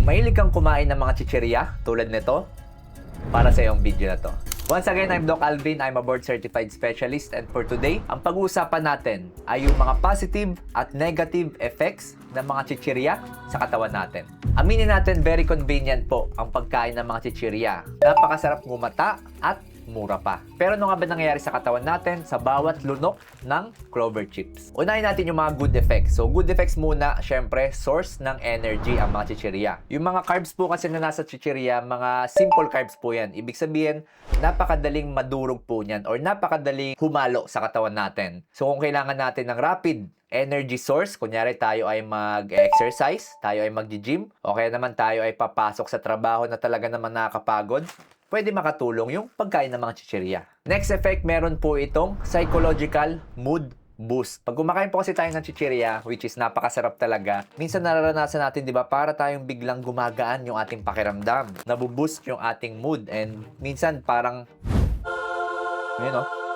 Mahilig kang kumain ng mga chichirya tulad nito? Para sa iyong video na to. Once again, I'm Doc Alvin. I'm a board certified specialist, and for today, ang pag-uusapan natin ay yung mga positive at negative effects ng mga chichirya sa katawan natin. Aminin natin, very convenient po ang pagkain ng mga chichirya. Napakasarap ngumata at mura pa. Pero ano nga ba nangyayari sa katawan natin sa bawat lunok ng clover chips? Unahin natin yung mga good effects. So, good effects muna, syempre, source ng energy ang mga chichirya. Yung mga carbs po kasi na nasa chichirya, mga simple carbs po yan. Ibig sabihin, napakadaling madurog po yan or napakadaling humalo sa katawan natin. So, kung kailangan natin ng rapid energy source, kunyari tayo ay mag-exercise, tayo ay mag-gym, o kaya naman tayo ay papasok sa trabaho na talaga naman nakakapagod, pwede makatulong yung pagkain ng mga chichirya. Next effect, meron po itong psychological mood boost. Pag kumakain po kasi tayo ng chichirya, which is napakasarap talaga, minsan nararanasan natin, di ba, para tayong biglang gumagaan yung ating pakiramdam. Nabuboost yung ating mood, and minsan parang,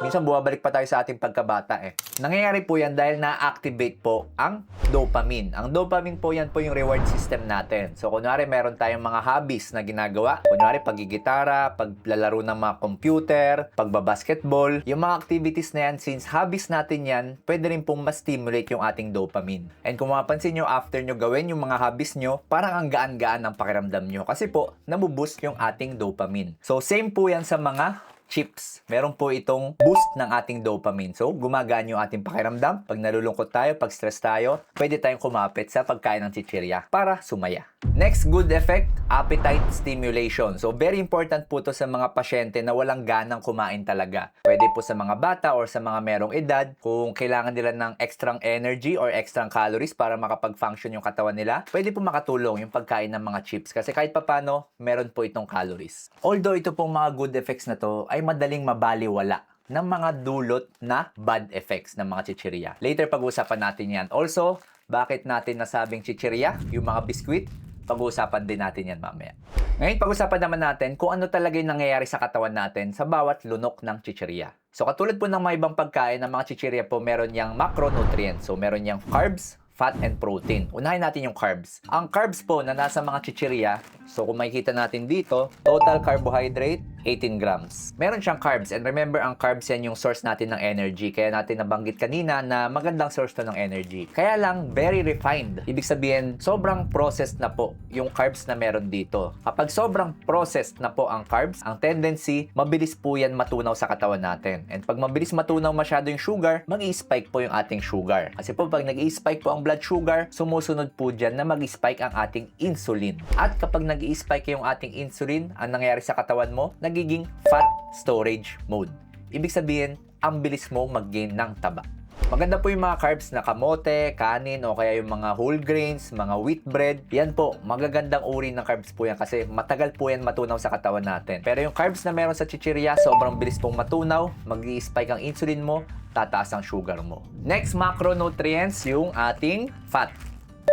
minsan bumabalik pa tayo sa ating pagkabata eh. Nangyayari po yan dahil na-activate po ang dopamine. Ang dopamine po yan po yung reward system natin. So kunwari meron tayong mga hobbies na ginagawa. Kunwari paggigitara, paglalaro ng mga computer, pagbabasketball. Yung mga activities na yan, since hobbies natin yan, pwede rin pong ma-stimulate yung ating dopamine. And kung mapapansin nyo, after nyo gawin yung mga hobbies nyo, parang ang gaan-gaan ng pakiramdam nyo. Kasi po, nabuboost yung ating dopamine. So same po yan sa mga chips. Meron po itong boost ng ating dopamine. So, gumagaan yung ating pakiramdam. Pag nalulungkot tayo, pag stress tayo, pwede tayong kumapit sa pagkain ng chichirya para sumaya. Next good effect, appetite stimulation. So, very important po to sa mga pasyente na walang ganang kumain talaga. Pwede po sa mga bata or sa mga merong edad, kung kailangan nila ng extra energy or extra calories para makapag-function yung katawan nila, pwede po makatulong yung pagkain ng mga chips. Kasi kahit papano, meron po itong calories. Although ito pong mga good effects na to ay madaling mabaliwala ng mga dulot na bad effects ng mga chichirya. Later, pag-uusapan natin yan. Also, bakit natin nasabing chichirya, yung mga biskwit, pag-uusapan din natin yan mamaya. Ngayon, pag-usapan naman natin kung ano talaga yung nangyayari sa katawan natin sa bawat lunok ng chichirya. So, katulad po ng mga ibang pagkain ng mga chichirya po, meron yang macronutrients. So, meron yang carbs, fat, and protein. Unahin natin yung carbs. Ang carbs po na nasa mga chichirya, so kung makikita natin dito, total carbohydrate, 18 grams. Meron siyang carbs, and remember, ang carbs yan yung source natin ng energy. Kaya natin nabanggit kanina na magandang source to ng energy. Kaya lang, very refined. Ibig sabihin, sobrang processed na po yung carbs na meron dito. Kapag sobrang processed na po ang carbs, ang tendency, mabilis po yan matunaw sa katawan natin. And pag mabilis matunaw masyado yung sugar, mag-i-spike po yung ating sugar. Kasi po, pag nag-i-spike po ang blood sugar, sumusunod po dyan na mag-spike ang ating insulin. At kapag nag-i-spike yung ating insulin, ang nangyayari sa katawan mo, nagiging fat storage mode. Ibig sabihin, ang bilis mo mag-gain ng taba. Maganda po yung mga carbs na kamote, kanin, o kaya yung mga whole grains, mga wheat bread. Yan po, magagandang uri ng carbs po yan kasi matagal po yan matunaw sa katawan natin. Pero yung carbs na meron sa chichirya, sobrang bilis pong matunaw, mag-i-spike ang insulin mo, tataas ang sugar mo. Next, macronutrients, yung ating fat.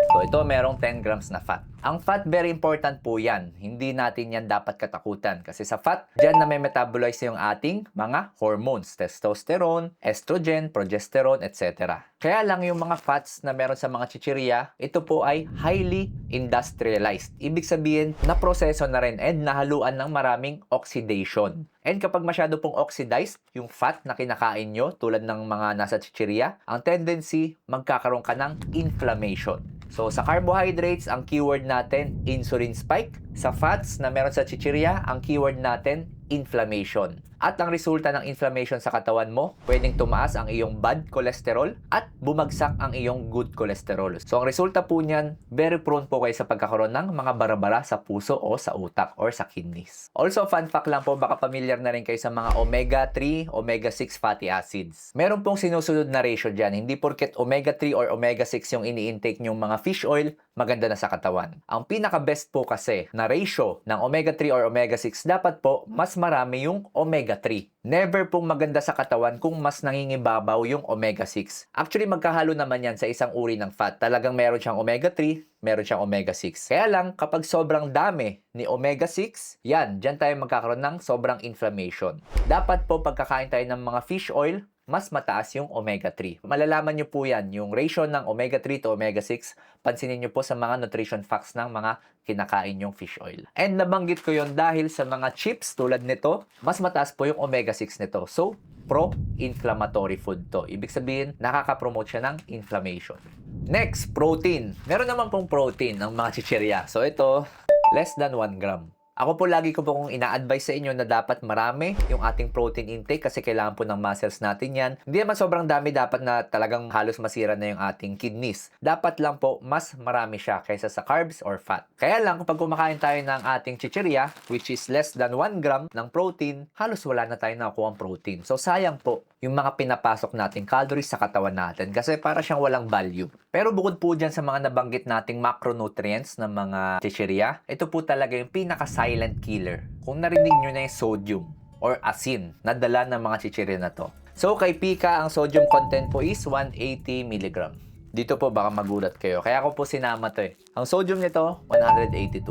So, ito merong 10 grams na fat. Ang fat, very important po yan. Hindi natin yan dapat katakutan. Kasi sa fat, dyan na may metabolize yung ating mga hormones. Testosterone, estrogen, progesterone, etc. Kaya lang yung mga fats na meron sa mga chichirya, ito po ay highly industrialized. Ibig sabihin, naproseso na rin and nahaluan ng maraming oxidation. And kapag masyado pong oxidized, yung fat na kinakain nyo, tulad ng mga nasa chichirya, ang tendency, magkakaroon ka ng inflammation. So, sa carbohydrates, ang keyword natin, insulin spike. Sa fats na meron sa chichirya, ang keyword natin, inflammation. At ang resulta ng inflammation sa katawan mo, pwedeng tumaas ang iyong bad cholesterol at bumagsak ang iyong good cholesterol. So, ang resulta po niyan, very prone po kayo sa pagkakaroon ng mga bara-bara sa puso o sa utak or sa kidneys. Also, fun fact lang po, baka familiar na rin kayo sa mga omega-3, omega-6 fatty acids. Meron pong sinusunod na ratio dyan. Hindi porket omega-3 or omega-6 yung ini-intake nyong mga fish oil, maganda na sa katawan. Ang pinaka-best po kasi na ratio ng omega-3 or omega-6, dapat po mas marami yung omega-3. Never pong maganda sa katawan kung mas nangingibabaw yung omega-6. Actually, magkahalo naman yan sa isang uri ng fat. Talagang meron siyang omega-3, meron siyang omega-6. Kaya lang, kapag sobrang dami ni omega-6, yan, dyan tayo magkakaroon ng sobrang inflammation. Dapat po pagkakain tayo ng mga fish oil, mas mataas yung omega-3. Malalaman nyo po yan, yung ratio ng omega-3 to omega-6, pansinin nyo po sa mga nutrition facts ng mga kinakain yung fish oil. And nabanggit ko yon dahil sa mga chips tulad nito, mas mataas po yung omega-6 nito. So, pro-inflammatory food to. Ibig sabihin, nakaka-promote siya ng inflammation. Next, protein. Meron naman pong protein ng mga chichirya. So, ito, less than 1 gram. Ako po lagi ko po kung ina-advise sa inyo na dapat marami yung ating protein intake kasi kailangan po ng muscles natin yan. Hindi naman sobrang dami dapat na talagang halos masira na yung ating kidneys. Dapat lang po mas marami siya kaysa sa carbs or fat. Kaya lang kapag kumakain tayo ng ating chichirya, which is less than 1 gram ng protein, halos wala na tayo nakuha ang protein. So sayang po yung mga pinapasok nating calories sa katawan natin kasi para siyang walang value. Pero bukod po dyan sa mga nabanggit nating macronutrients ng mga chichirya, ito po talaga yung pinaka-silent killer. Kung narinig nyo na yung sodium or asin na dala ng mga chichirya na to. So kay Pika, ang sodium content po is 180 mg. Dito po baka magulat kayo. Kaya ako po sinama to eh. Ang sodium nito, 182.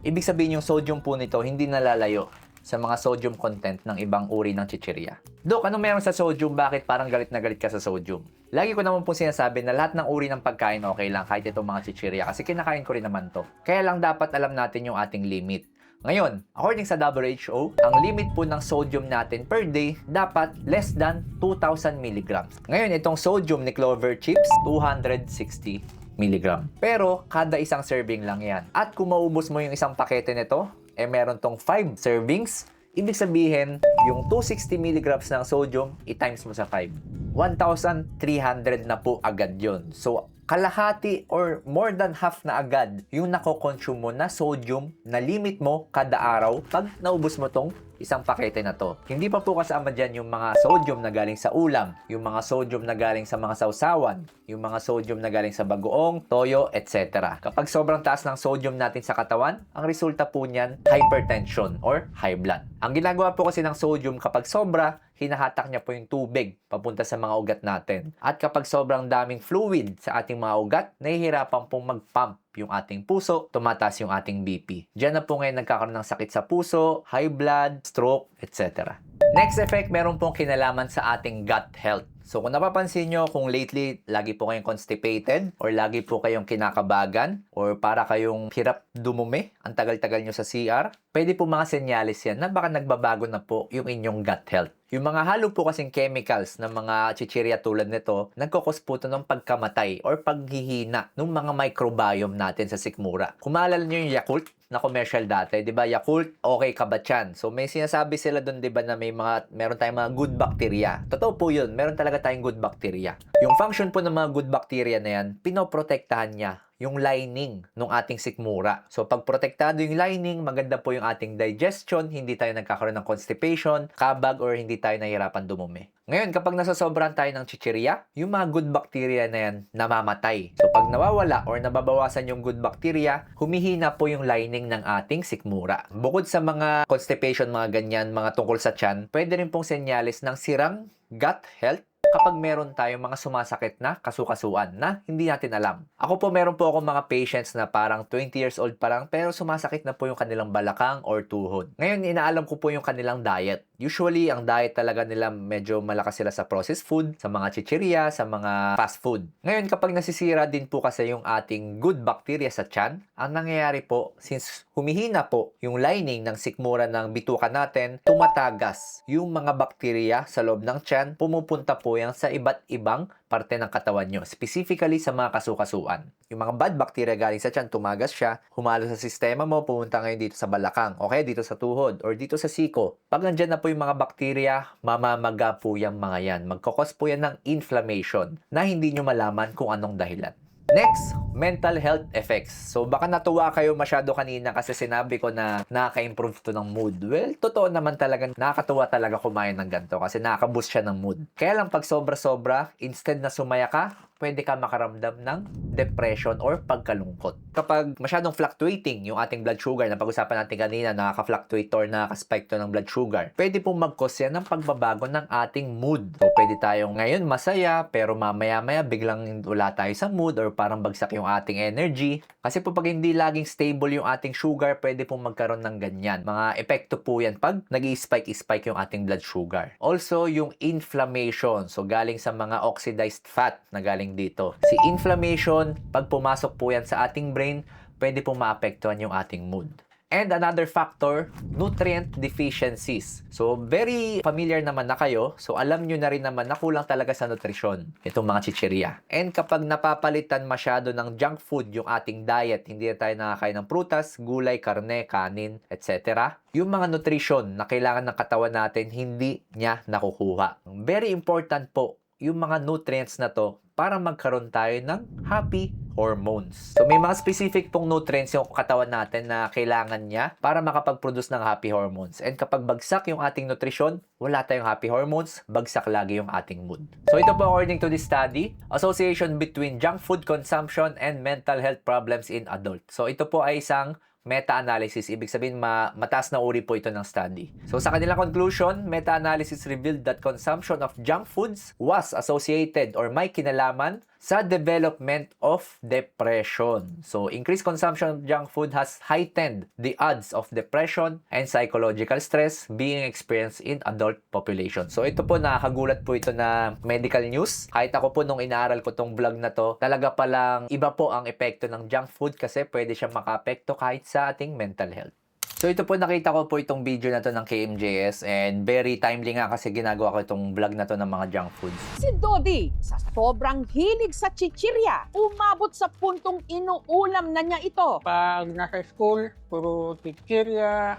Ibig sabihin yung sodium po nito hindi nalalayo sa mga sodium content ng ibang uri ng chichirya. Dok, ano meron sa sodium? Bakit parang galit na galit ka sa sodium? Lagi ko naman po sinasabi na lahat ng uri ng pagkain okay lang kahit itong mga chichirya kasi kinakain ko rin naman to. Kaya lang dapat alam natin yung ating limit. Ngayon, according sa WHO, ang limit po ng sodium natin per day dapat less than 2,000 mg. Ngayon, itong sodium ni Clover Chips, 260 mg. Pero, kada isang serving lang yan. At kung maubos mo yung isang pakete nito, meron tong 5 servings, ibig sabihin, yung 260 mg ng sodium, i-times mo sa 5. 1,300 na po agad yun. So, kalahati or more than half na agad yung nako-consume mo na sodium na limit mo kada araw pag naubos mo tong isang pakete na to. Hindi pa po kasama dyan yung mga sodium na galing sa ulam, yung mga sodium na galing sa mga sausawan, yung mga sodium na galing sa bagoong, toyo, etc. Kapag sobrang taas ng sodium natin sa katawan, ang resulta po niyan, hypertension or high blood. Ang ginagawa po kasi ng sodium kapag sobra, hinahatak niya po yung tubig papunta sa mga ugat natin. At kapag sobrang daming fluid sa ating mga ugat, nahihirapan pong mag-pump yung ating puso, tumataas yung ating BP. Diyan na po ngayon nagkakaroon ng sakit sa puso, high blood, stroke, etc. Next effect, meron pong kinalaman sa ating gut health. So kung napapansin nyo, kung lately, lagi po kayong constipated or lagi po kayong kinakabagan or para kayong hirap dumumi, ang tagal-tagal nyo sa CR, pwede po mga senyalis yan na baka nagbabago na po yung inyong gut health. Yung mga halo po kasing chemicals ng mga chichirya tulad nito, nagkukos po ito ng pagkamatay or paghihina ng mga microbiome natin sa sikmura. Kung maalala nyo yung Yakult na commercial dati, di ba? Yakult, okay ka ba yan? So may sinasabi sila doon, di ba, na meron tayong mga good bacteria. Totoo po yun, meron talaga tayong good bacteria. Yung function po ng mga good bacteria na yan, pinoprotektahan niya yung lining ng ating sikmura. So, pag protektado yung lining, maganda po yung ating digestion, hindi tayo nagkakaroon ng constipation, kabag, or hindi tayo nahihirapan dumumi. Ngayon, kapag nasasobran tayo ng chichirya, yung mga good bacteria na yan, namamatay. So, pag nawawala or nababawasan yung good bacteria, humihina po yung lining ng ating sikmura. Bukod sa mga constipation, mga ganyan, mga tungkol sa tiyan, pwede rin pong senyalis ng sirang gut health kapag meron tayong mga sumasakit na kasukasuan na hindi natin alam. Ako po, meron po akong mga patients na parang 20 years old pa lang pero sumasakit na po yung kanilang balakang or tuhod. Ngayon, inaalam ko po yung kanilang diet. Usually, ang diet talaga nila medyo malakas sila sa processed food, sa mga chichirya, sa mga fast food. Ngayon, kapag nasisira din po kasi yung ating good bacteria sa tiyan, ang nangyayari po, since humihina po yung lining ng sikmura ng bituka natin, tumatagas yung mga bacteria sa loob ng tiyan, pumupunta po yan sa iba't ibang parte ng katawan nyo, specifically sa mga kasukasuan. Yung mga bad bacteria galing sa tiyan, tumagas siya, humalo sa sistema mo, pumunta ngayon dito sa balakang, okay, dito sa tuhod, or dito sa siko. Pag nandyan na po yung mga bacteria, mamamaga po yung mga yan. Magkakos po yan ng inflammation na hindi nyo malaman kung anong dahilan. Next, mental health effects. So, baka natuwa kayo masyado kanina kasi sinabi ko na nakaka-improve to ng mood. Well, totoo naman talaga, nakakatuwa talaga kumain ng ganito kasi nakaka-boost siya ng mood. Kaya lang pag sobra-sobra, instead na sumaya ka, pwede ka makaramdam ng depression or pagkalungkot. Kapag masyadong fluctuating yung ating blood sugar, na pag-usapan natin kanina, nakaka-fluctuate or nakaka-spike to ng blood sugar, pwede pong mag-cause yan ng pagbabago ng ating mood. So, pwede tayong ngayon masaya, pero mamaya-maya biglang wala tayo sa mood or parang bagsak yung ating energy. Kasi po pag hindi laging stable yung ating sugar, pwede pong magkaroon ng ganyan. Mga epekto po yan pag nag-i-spike yung ating blood sugar. Also, yung inflammation. So, galing sa mga oxidized fat na galing dito. Si inflammation, pag pumasok po yan sa ating brain, pwede pong maapektuhan yung ating mood. And another factor, nutrient deficiencies. So, very familiar naman na kayo. So, alam nyo na rin naman na kulang talaga sa nutrisyon itong mga chichirya. And kapag napapalitan masyado ng junk food yung ating diet, hindi na tayo nakakain ng prutas, gulay, karne, kanin, etc., yung mga nutrition na kailangan ng katawan natin, hindi niya nakukuha. Very important po yung mga nutrients na to para magkaroon tayo ng happy hormones. So, may mga specific pong nutrients yung katawan natin na kailangan niya para makapag-produce ng happy hormones. And kapag bagsak yung ating nutrisyon, wala tayong happy hormones, bagsak lagi yung ating mood. So, ito po according to this study, association between junk food consumption and mental health problems in adult. So, ito po ay isang meta-analysis. Ibig sabihin, mataas na uri po ito ng study. So, sa kanilang conclusion, meta-analysis revealed that consumption of junk foods was associated or may kinalaman sa development of depression. So, increased consumption of junk food has heightened the odds of depression and psychological stress being experienced in adult population. So, ito po, nakakagulat po ito na medical news. Kahit ako po nung inaaral ko tong vlog na to, talaga palang iba po ang epekto ng junk food kasi pwede siya makaapekto kahit sa ating mental health. So ito po, nakita ko po itong video na to ng KMJS and very timely nga kasi ginagawa ko itong vlog na to ng mga junk foods. Si Dodi, sa sobrang hilig sa chichirya, umabot sa puntong inuulam na niya ito. Pag nasa school, puro chichirya,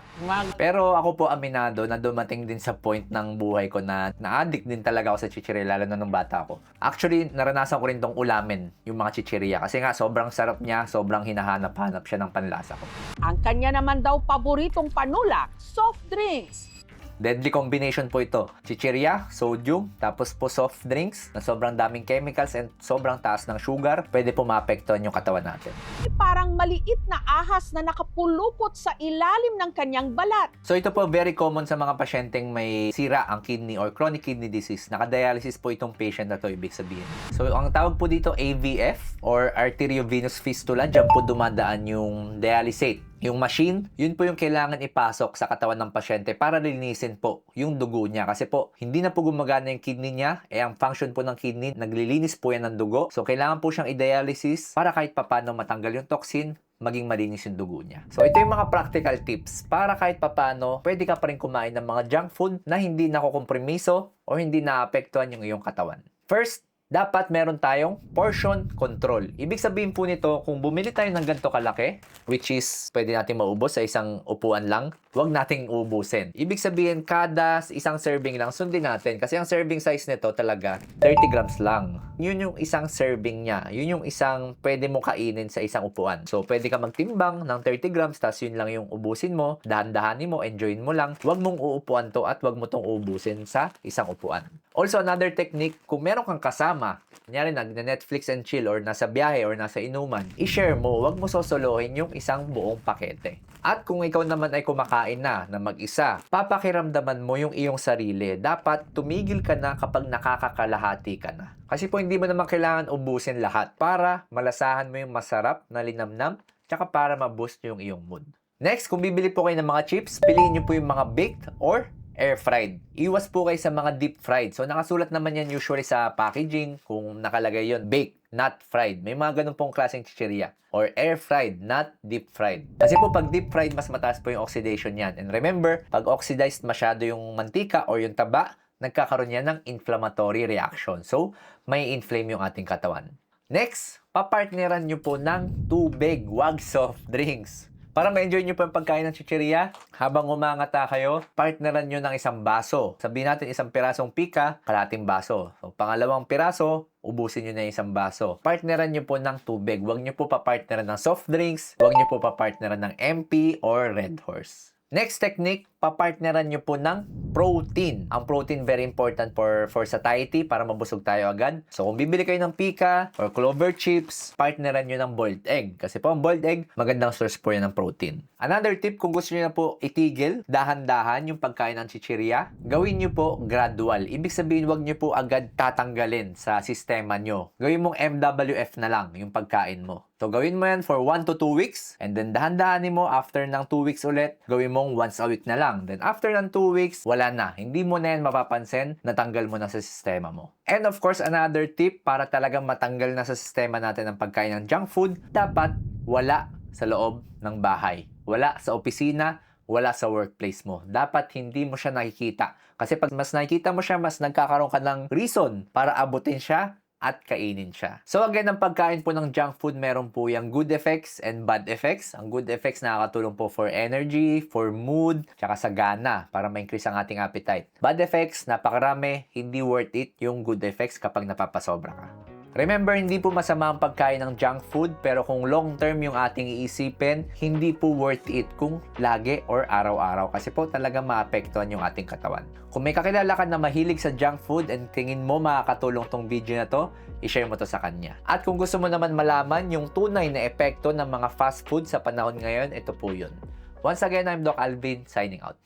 Pero ako po aminado na dumating din sa point ng buhay ko na na-addict din talaga ako sa chichirya, lalo na nung bata ako. Actually, naranasan ko rin tong ulamin, yung mga chichirya. Kasi nga, sobrang sarap niya, sobrang hinahanap-hanap siya ng panlasa ko. Ang kanya naman daw paboritong panulak, soft drinks. Deadly combination po ito. Chichirya, sodium, tapos po soft drinks na sobrang daming chemicals and sobrang taas ng sugar. Pwede po maapektuhan yung katawan natin. Parang maliit na ahas na nakapulupot sa ilalim ng kanyang balat. So ito po very common sa mga pasyenteng may sira ang kidney or chronic kidney disease. Nakadialysis po itong patient na to, ibig sabihin. So ang tawag po dito AVF or arteriovenous fistula. Diyan po dumadaan yung dialysate. Yung machine, yun po yung kailangan ipasok sa katawan ng pasyente para linisin po yung dugo niya. Kasi po, hindi na po gumagana yung kidney niya. Ang function po ng kidney, naglilinis po yan ng dugo. So, kailangan po siyang i-dialysis para kahit papano matanggal yung toxin, maging malinis yung dugo niya. So, ito yung mga practical tips para kahit papano, pwede ka pa rin kumain ng mga junk food na hindi nakukompromiso o hindi naapektuhan yung iyong katawan. First, dapat meron tayong portion control. Ibig sabihin po nito, kung bumili tayo ng ganito kalaki, which is pwede natin maubos sa isang upuan lang, huwag nating ubusin. Ibig sabihin, kada isang serving lang, sundin natin. Kasi ang serving size nito talaga, 30 grams lang. Yun yung isang serving niya. Yun yung isang pwede mo kainin sa isang upuan. So, pwede ka magtimbang ng 30 grams, tapos yun lang yung ubusin mo, dahan-dahanin mo, enjoyin mo lang. Huwag mong uupuan to at huwag mo tong ubusin sa isang upuan. Also, another technique, kung meron kang kasama, kunyari nag-Netflix and chill or nasa biyahe or nasa inuman, i-share mo, huwag mo sosolohin yung isang buong pakete. At kung ikaw naman ay kumakain na mag-isa, papakiramdaman mo yung iyong sarili. Dapat tumigil ka na kapag nakakakalahati ka na. Kasi po hindi mo naman kailangan ubusin lahat para malasahan mo yung masarap na linamnam tsaka para ma-boost yung iyong mood. Next, kung bibili po kayo ng mga chips, piliin nyo po yung mga baked or air-fried. Iwas po kayo sa mga deep-fried. So, nakasulat naman yan usually sa packaging kung nakalagay yon baked, not fried. May mga ganun pong klaseng chichirya. Or air-fried, not deep-fried. Kasi po pag deep-fried, mas mataas po yung oxidation yan. And remember, pag oxidized masyado yung mantika or yung taba, nagkakaroon yan ng inflammatory reaction. So, may inflame yung ating katawan. Next, papartneran nyo po ng tubig, wag soft drinks. Para ma-enjoy nyo po yung pagkain ng chichirya, habang umangata kayo, partneran nyo ng isang baso. Sabihin natin isang pirasong pika, kalating baso. So, pangalawang piraso, ubusin nyo na isang baso. Partneran nyo po ng tubig. Huwag nyo po papartneran ng soft drinks. Huwag nyo po papartneran ng MP or Red Horse. Next technique, papartneran nyo po ng protein. Ang protein very important for satiety para mabusog tayo agad. So kung bibili kayo ng pika or clover chips, partneran nyo ng boiled egg. Kasi po ang boiled egg, magandang source po yan ng protein. Another tip, kung gusto nyo na po itigil, dahan-dahan yung pagkain ng chichirya, gawin nyo po gradual. Ibig sabihin, wag nyo po agad tatanggalin sa sistema nyo. Gawin mong MWF na lang yung pagkain mo. So, gawin mo yan for 1 to 2 weeks and then dahan-dahanin mo after ng 2 weeks ulit, gawin mong once a week na lang. Then after ng 2 weeks, wala na. Hindi mo na yan mapapansin, natanggal mo na sa sistema mo. And of course, another tip para talagang matanggal na sa sistema natin ang pagkain ng junk food, dapat wala sa loob ng bahay. Wala sa opisina, wala sa workplace mo. Dapat hindi mo siya nakikita. Kasi pag mas nakikita mo siya, mas nagkakaroon ka ng reason para abutin siya at kainin siya. So again, ang pagkain po ng junk food, meron po yung good effects and bad effects. Ang good effects nakakatulong po for energy, for mood, tsaka sa gana para ma-increase ang ating appetite. Bad effects, napakarami, hindi worth it yung good effects kapag napapasobra ka. Remember, hindi po masama ang pagkain ng junk food, pero kung long term yung ating iisipin, hindi po worth it kung lagi or araw-araw kasi po talaga maapektuhan yung ating katawan. Kung may kakilala ka na mahilig sa junk food and tingin mo makakatulong tong video na to, i-share mo to sa kanya. At kung gusto mo naman malaman yung tunay na epekto ng mga fast food sa panahon ngayon, ito po yun. Once again, I'm Doc Alvin, signing out.